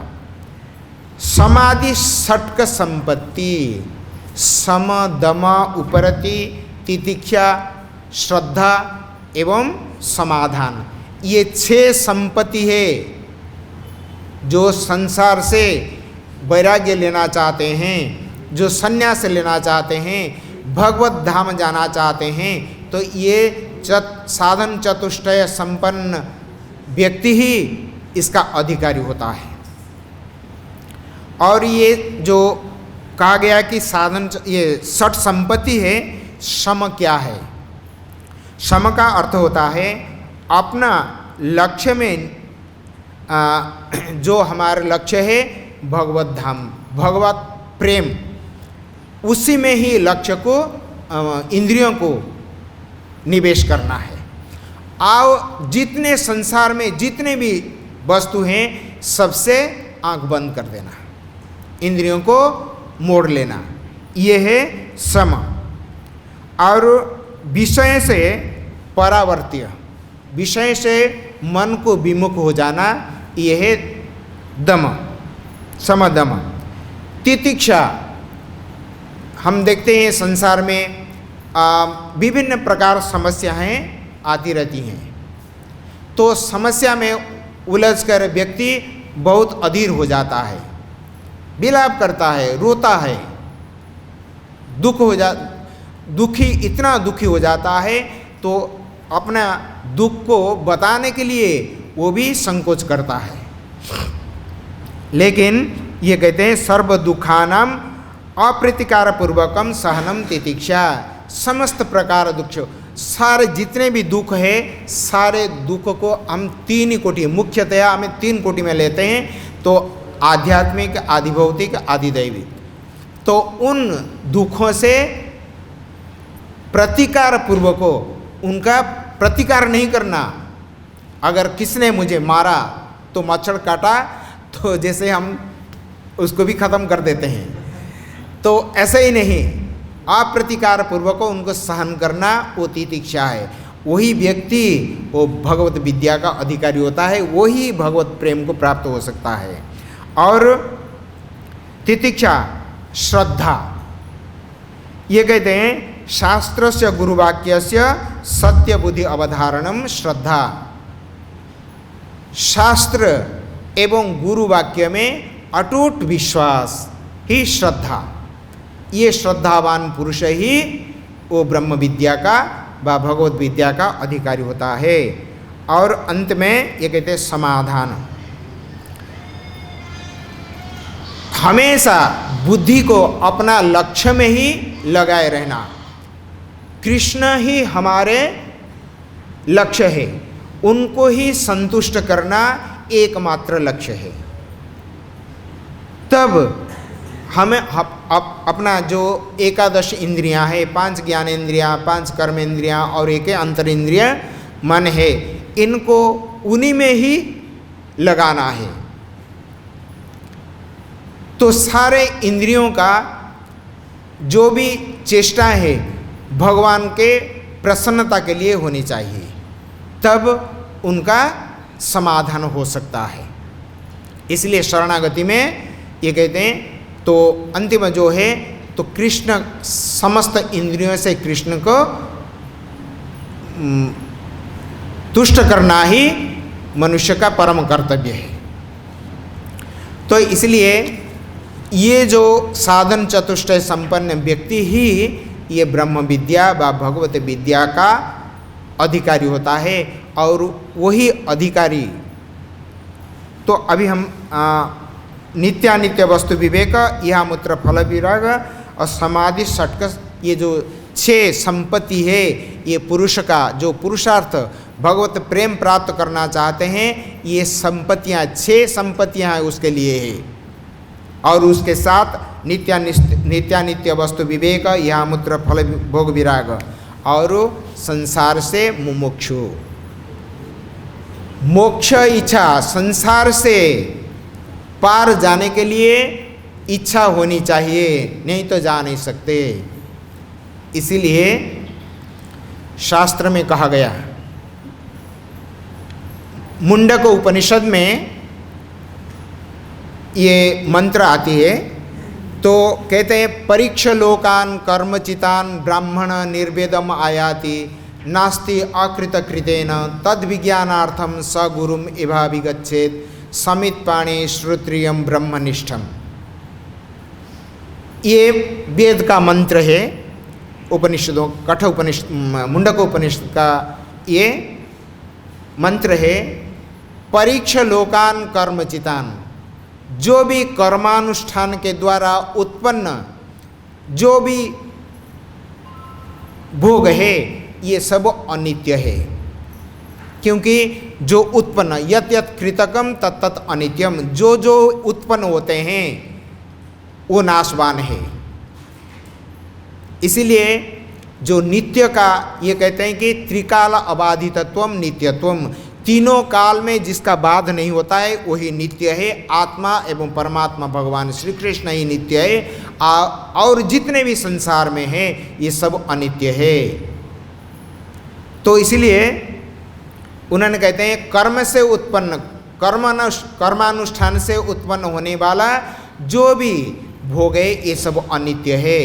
समाधि षट्क संपत्ति, सम दम उपरति तितिक्षा श्रद्धा एवं समाधान, ये 6 संपत्ति है। जो संसार से वैराग्य लेना चाहते हैं, जो संन्यास लेना चाहते हैं, भगवत धाम जाना चाहते हैं, तो ये साधन चतुष्टय संपन्न व्यक्ति ही इसका अधिकारी होता है। और ये जो कहा गया कि साधन, ये 6 संपत्ति है। सम क्या है? सम का अर्थ होता है अपना लक्ष्य में, जो हमारा लक्ष्य है भगवत धाम, भगवत प्रेम, उसी में ही लक्ष्य को, इंद्रियों को निवेश करना है। आओ जितने संसार में जितने भी वस्तु हैं सबसे आंख बंद कर देना, इंद्रियों को मोड़ लेना, ये है सम। और विषय से परावर्त्य, विषय से मन को विमुख हो जाना, यह है दम, समदम। तितिक्षा, हम देखते हैं संसार में विभिन्न प्रकार समस्याएं आती रहती हैं, तो समस्या में उलझकर व्यक्ति बहुत अधीर हो जाता है, विलाप करता है, रोता है, दुखी, इतना दुखी हो जाता है तो अपना दुख को बताने के लिए वो भी संकोच करता है। लेकिन ये कहते हैं सर्व दुखानाम अप्रतिकार पूर्वकम सहनम तितिक्षा, समस्त प्रकार दुख, सारे जितने भी दुख है, सारे दुख को हम 3 कोटि, मुख्यतया हमें 3 कोटि में लेते हैं, तो आध्यात्मिक, आधिभौतिक, आधिदैविक। तो उन दुखों से प्रतिकार पूर्वक, उनका प्रतिकार नहीं करना। अगर किसने मुझे मारा तो मच्छर काटा तो जैसे हम उसको भी ख़त्म कर देते हैं, तो ऐसे ही नहीं, अप्रतिकार पूर्वक उनको सहन करना, वो तितिक्षा है। वही व्यक्ति वो भगवत विद्या का अधिकारी होता है, वही भगवत प्रेम को प्राप्त हो सकता है। और तितिक्षा श्रद्धा, ये कहते हैं शास्त्रस्य गुरुवाक्यस्य सत्य बुद्धि अवधारणम श्रद्धा। शास्त्र एवं गुरु वाक्य में अटूट विश्वास ही श्रद्धा। ये श्रद्धावान पुरुष ही वो ब्रह्म विद्या का व भगवत विद्या का अधिकारी होता है। और अंत में ये कहते हैं समाधान, हमेशा बुद्धि को अपना लक्ष्य में ही लगाए रहना। कृष्ण ही हमारे लक्ष्य है, उनको ही संतुष्ट करना एकमात्र लक्ष्य है। तब हमें अपना जो 11 इंद्रियां हैं, 5 ज्ञानेंद्रियां, 5 कर्मेंद्रियां और 1 अंतरिंद्रिय मन है, इनको उन्हीं में ही लगाना है। तो सारे इंद्रियों का जो भी चेष्टा है भगवान के प्रसन्नता के लिए होनी चाहिए, तब उनका समाधान हो सकता है। इसलिए शरणागति में ये कहते हैं, तो अंतिम जो है तो कृष्ण, समस्त इंद्रियों से कृष्ण को तुष्ट करना ही मनुष्य का परम कर्तव्य है। तो इसलिए ये जो साधन चतुष्टय संपन्न व्यक्ति ही ये ब्रह्म विद्या व भगवत विद्या का अधिकारी होता है। और वही अधिकारी, तो अभी हम नित्यानित्य वस्तु विवेक, यह मूत्र फल विराग और समाधि षट्क, ये जो 6 संपत्ति है, ये पुरुष का जो पुरुषार्थ भगवत प्रेम प्राप्त करना चाहते हैं, ये संपत्तियां 6 संपत्तियां हैं उसके लिए है। और उसके साथ नित्यानित्य वस्तु विवेक, यह मूत्र फल भोग विराग, और संसार से मुमुक्षु। मोक्ष इच्छा, संसार से पार जाने के लिए इच्छा होनी चाहिए, नहीं तो जा नहीं सकते। इसीलिए शास्त्र में कहा गया, मुंडक उपनिषद में ये मंत्र आती है, तो कहते हैं परीक्ष लोकान कर्मचितान ब्राह्मण निर्वेदम आयाति नास्ति अकृत कृतेन तद विज्ञानार्थम स गुरुम एवाभिगच्छेत समित पाणी श्रोत्रियम ब्रह्मनिष्ठम। ये वेद का मंत्र है, उपनिषदों मुंडक उपनिषद का ये मंत्र है। परीक्ष लोकान कर्मचितान, जो भी कर्मानुष्ठान के द्वारा उत्पन्न जो भी भोग है, ये सब अनित्य है। क्योंकि जो उत्पन्न यत यत कृतकम तत् तत् अनित्यम, जो जो उत्पन्न होते हैं वो नाशवान है। इसीलिए जो नित्य का, ये कहते हैं कि त्रिकाल अबाधितत्वम नित्यत्वम, तीनों काल में जिसका बाध नहीं होता है वही नित्य है। आत्मा एवं परमात्मा भगवान श्री कृष्ण ही नित्य है, और जितने भी संसार में है ये सब अनित्य है। तो इसलिए उन्होंने कहते हैं कर्म से उत्पन्न, कर्मानुष्ठान से उत्पन्न होने वाला जो भी भोग है ये सब अनित्य है।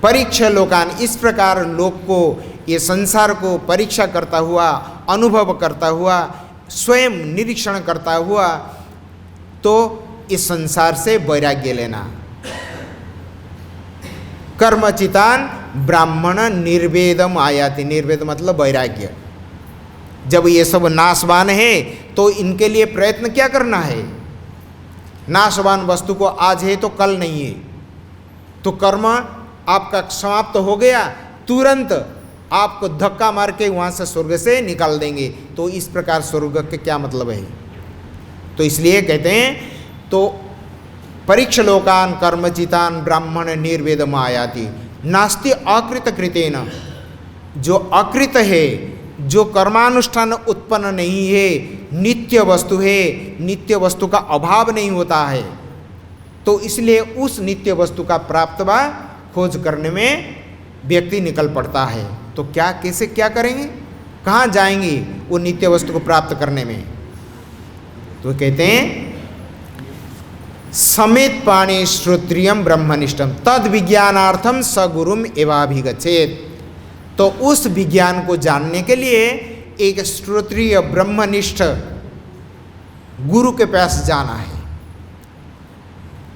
परीक्ष लोकान, इस प्रकार लोक को, ये संसार को परीक्षा करता हुआ, अनुभव करता हुआ, स्वयं निरीक्षण करता हुआ, तो इस संसार से वैराग्य लेना। कर्मचितान ब्राह्मण निर्वेदम आयाति, निर्वेद मतलब वैराग्य। जब ये सब नाशवान है तो इनके लिए प्रयत्न क्या करना है? नाशवान वस्तु को आज है तो कल नहीं है, तो कर्म आपका समाप्त हो गया, तुरंत आपको धक्का मार के वहाँ से स्वर्ग से निकाल देंगे। तो इस प्रकार स्वर्ग के क्या मतलब है? तो इसलिए कहते हैं, तो परीक्ष लोकान कर्मचितान ब्राह्मण निर्वेदम आयाति नास्ति अकृत कृतेन, जो अकृत है, जो कर्मानुष्ठान उत्पन्न नहीं है, नित्य वस्तु है, नित्य वस्तु का अभाव नहीं होता है, तो इसलिए उस नित्य वस्तु का प्राप्त व खोज करने में व्यक्ति निकल पड़ता है। तो क्या, कैसे क्या करेंगे, कहाँ जाएंगे वो नित्य वस्तु को प्राप्त करने में? तो कहते हैं समेत पाणी श्रोत्रियम ब्रह्मनिष्ठम तद विज्ञानार्थम स गुरुम एवाभिगच्छेत। तो उस विज्ञान को जानने के लिए एक श्रोत्रिय ब्रह्मनिष्ठ गुरु के पास जाना है।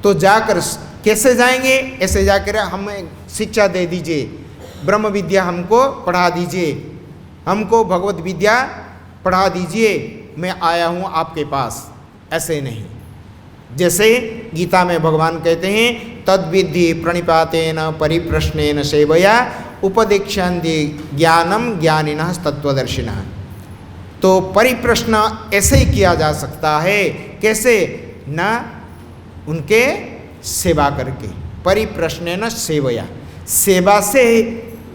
तो जाकर कैसे जाएंगे? ऐसे जाकर हमें शिक्षा दे दीजिए, ब्रह्म विद्या हमको पढ़ा दीजिए, हमको भगवत विद्या पढ़ा दीजिए, मैं आया हूँ आपके पास। ऐसे नहीं, जैसे गीता में भगवान कहते हैं तद्विद्धि प्रणिपातेन परिप्रश्नेन सेवया उपदेक्षन्ति ज्ञानम ज्ञानिनः तत्वदर्शिनः। तो परिप्रश्न ऐसे ही किया जा सकता है, कैसे? न उनके सेवा करके, परिप्रश्नेन सेवया, सेवा से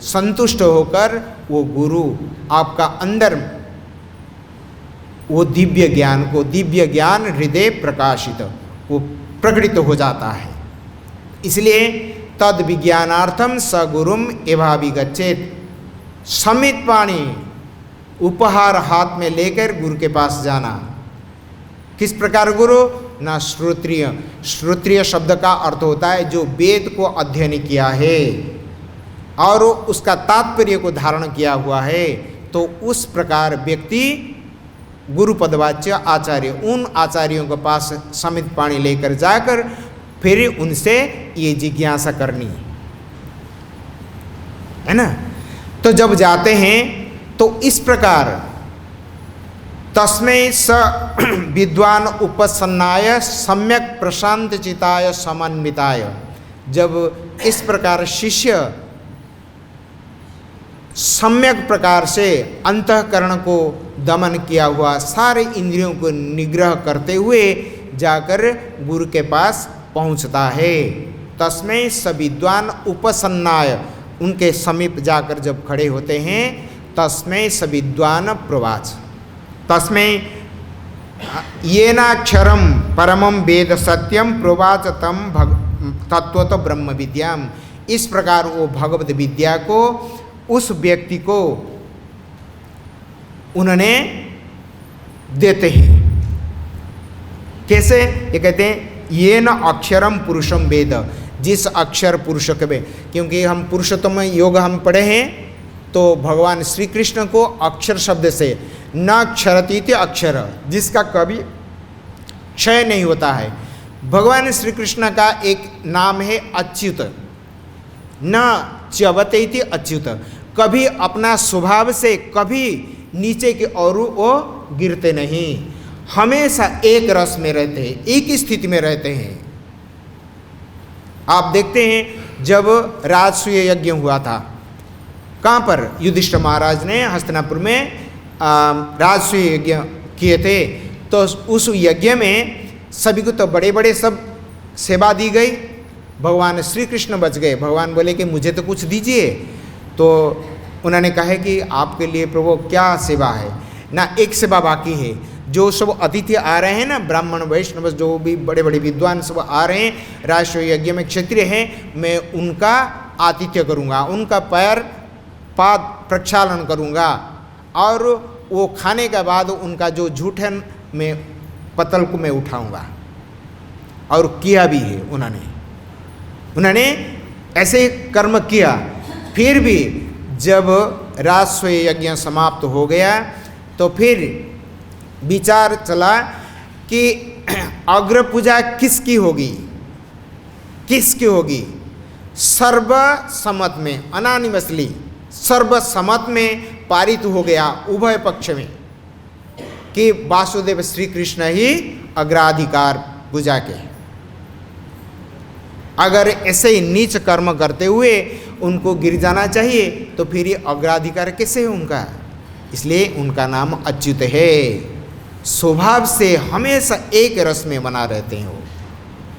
संतुष्ट होकर वो गुरु आपका अंदर वो दिव्य ज्ञान को, दिव्य ज्ञान हृदय प्रकाशित वो प्रकटित हो जाता है। इसलिए तद विज्ञानार्थम स गुरुम एवाभिगच्छेत। समित पाणी, उपहार हाथ में लेकर गुरु के पास जाना। किस प्रकार गुरु? ना श्रोत्रिय, श्रोत्रिय शब्द का अर्थ होता है जो वेद को अध्ययन किया है और उसका तात्पर्य को धारण किया हुआ है। तो उस प्रकार व्यक्ति गुरु पदवाच्य आचार्य, उन आचार्यों के पास समित पाणी लेकर जाकर फिर उनसे ये जिज्ञासा करनी है ना। तो जब जाते हैं तो इस प्रकार तस्मै स विद्वान उपसन्नाय सम्यक प्रशांत चिताय समन्विताय। जब इस प्रकार शिष्य सम्यक प्रकार से अंतःकरण को दमन किया हुआ, सारे इंद्रियों को निग्रह करते हुए जाकर गुरु के पास पहुंचता है। तस्मै स विद्वान उपसन्नाय, उनके समीप जाकर जब खड़े होते हैं, तस्मै स विद्वान प्रवाच, तस्मै येनाक्षरम परमं वेद सत्यम प्रवाच तम तत्वत ब्रह्म विद्याम। इस प्रकार वो भगवत विद्या को उस व्यक्ति को उन्होंने देते हैं। कैसे? ये कहते हैं ये न अक्षरम पुरुषम वेद, जिस अक्षर पुरुष के, क्योंकि हम पुरुषोत्तम योग हम पढ़े हैं, तो भगवान श्री कृष्ण को अक्षर शब्द से न क्षरतीति अक्षर, जिसका कभी क्षय नहीं होता है। भगवान श्री कृष्ण का एक नाम है अच्युत, न च्यवतेति अच्युत, कभी अपना स्वभाव से कभी नीचे की ओर वो गिरते नहीं, हमेशा एक रस में रहते हैं, एक ही स्थिति में रहते हैं। आप देखते हैं जब राजसूय यज्ञ हुआ था, कहाँ पर? युधिष्ठिर महाराज ने हस्तिनापुर में राजसूय यज्ञ किए थे, तो उस यज्ञ में सभी को तो बड़े बड़े सब सेवा दी गई, भगवान श्री कृष्ण बच गए। भगवान बोले कि मुझे तो कुछ दीजिए, तो उन्होंने कहा कि आपके लिए प्रभु क्या सेवा है ना, एक सेवा बाकी है। जो सब अतिथि आ रहे हैं ना, ब्राह्मण वैष्णव जो भी बड़े बड़े विद्वान सब आ रहे हैं, राष्ट्रीय यज्ञ में क्षत्रिय हैं, मैं उनका आतिथ्य करूँगा, उनका पैर पाद प्रक्षालन करूँगा, और वो खाने के बाद उनका जो जूठन में पतल को मैं उठाऊँगा। और किया भी है उन्होंने ऐसे कर्म किया। फिर भी जब राजसूय यज्ञ समाप्त हो गया, तो फिर विचार चला कि अग्र पूजा किसकी होगी, किसकी होगी? सर्वसम्मत में, अनानिमसली सर्वसम्मत में पारित हो गया उभय पक्ष में कि वासुदेव श्री कृष्ण ही अग्राधिकार पूजा के। अगर ऐसे ही नीच कर्म करते हुए उनको गिर जाना चाहिए, तो फिर ये अग्राधिकार कैसे है उनका? इसलिए उनका नाम अच्युत है। स्वभाव से हमेशा एक रस में बना रहते हैं, वो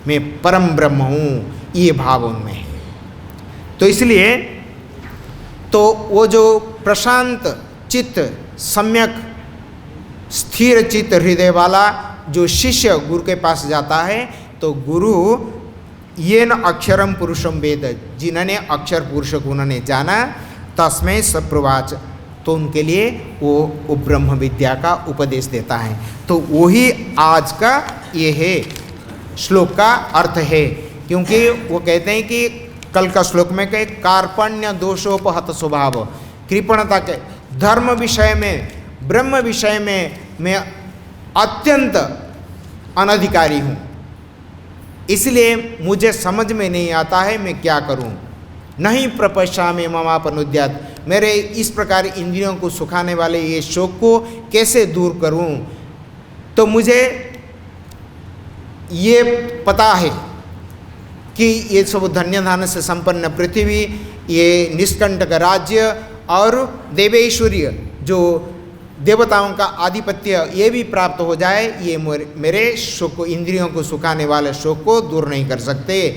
मैं परम ब्रह्म हूँ, ये भाव उनमें है। तो इसलिए तो वो जो प्रशांत चित्त, सम्यक स्थिर चित्त हृदय वाला जो शिष्य गुरु के पास जाता है, तो गुरु ये न अक्षरम पुरुषम वेद, जिन्होंने अक्षर पुरुष को उन्होंने जाना, तस्मै सप्रवाच, तो उनके लिए वो ब्रह्म विद्या का उपदेश देता है। तो वही आज का ये है श्लोक का अर्थ है। क्योंकि वो कहते हैं कि कल का श्लोक में कहे कार्पण्य दोषोपहत स्वभाव, कृपणता के धर्म विषय में, ब्रह्म विषय में मैं अत्यंत अनधिकारी हूँ, इसलिए मुझे समझ में नहीं आता है मैं क्या करूं। नहीं प्रपश्या में ममापनुद्यात, मेरे इस प्रकार इंद्रियों को सुखाने वाले ये शोक को कैसे दूर करूं। तो मुझे ये पता है कि ये सब धन्य धान्य से संपन्न पृथ्वी, ये निष्कंटक राज्य और देवेश्वर्य जो देवताओं का आधिपत्य, ये भी प्राप्त हो जाए, ये मेरे शोक को, इंद्रियों को सुखाने वाले शोक को दूर नहीं कर सकते।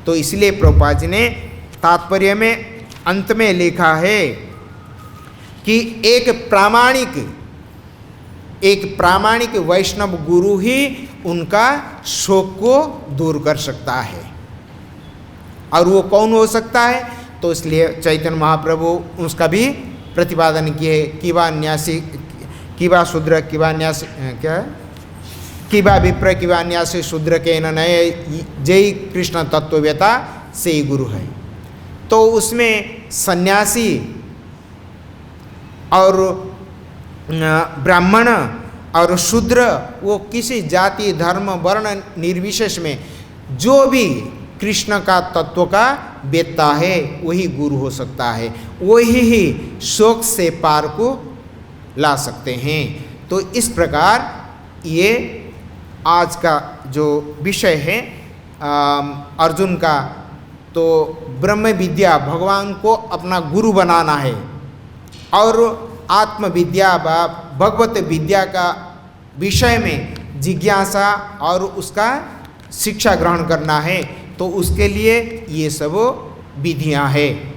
तो इसलिए प्रभुपाद जी ने तात्पर्य में अंत में लिखा है कि एक प्रामाणिक वैष्णव गुरु ही उनका शोक को दूर कर सकता है। और वो कौन हो सकता है? तो इसलिए चैतन्य महाप्रभु उसका भी प्रतिपादन किए, किवा न्यासी, किवा शूद्र, किवा न्यास, क्या है, किवा विप्र, किवा न्यासी शूद्र के नये, जय कृष्ण तत्ववेता से ही गुरु है। तो उसमें सन्यासी और ब्राह्मण और शूद्र, वो किसी जाति धर्म वर्ण निर्विशेष में जो भी कृष्ण का तत्व का वेत्ता है वही गुरु हो सकता है, वही ही शोक से पार को ला सकते हैं। तो इस प्रकार ये आज का जो विषय है अर्जुन का, तो ब्रह्म विद्या, भगवान को अपना गुरु बनाना है, और आत्मविद्या व भगवत विद्या का विषय में जिज्ञासा और उसका शिक्षा ग्रहण करना है, तो उसके लिए ये सब विधियां हैं।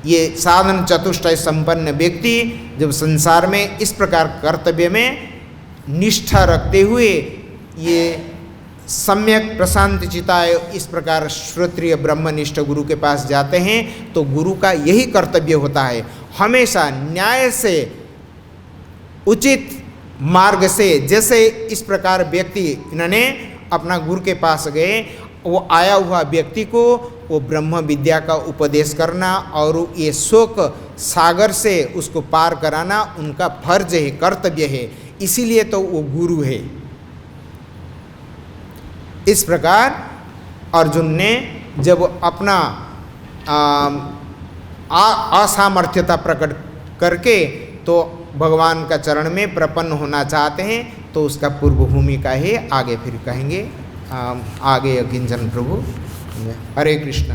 ये साधन चतुष्टय संपन्न व्यक्ति जब संसार में इस प्रकार कर्तव्य में निष्ठा रखते हुए ये सम्यक प्रशांत चिताय इस प्रकार श्रोत्रिय ब्रह्मनिष्ठ गुरु के पास जाते हैं, तो गुरु का यही कर्तव्य होता है, हमेशा न्याय से उचित मार्ग से। जैसे इस प्रकार व्यक्ति इन्होंने अपना गुरु के पास गए, वो आया हुआ व्यक्ति को वो ब्रह्म विद्या का उपदेश करना और ये शोक सागर से उसको पार कराना उनका फर्ज है, कर्तव्य है, इसीलिए तो वो गुरु है। इस प्रकार अर्जुन ने जब अपना असामर्थ्यता प्रकट करके तो भगवान का चरण में प्रपन्न होना चाहते हैं, तो उसका पूर्व भूमिका है, आगे फिर कहेंगे आगे किंचन प्रभु। हरे कृष्णा।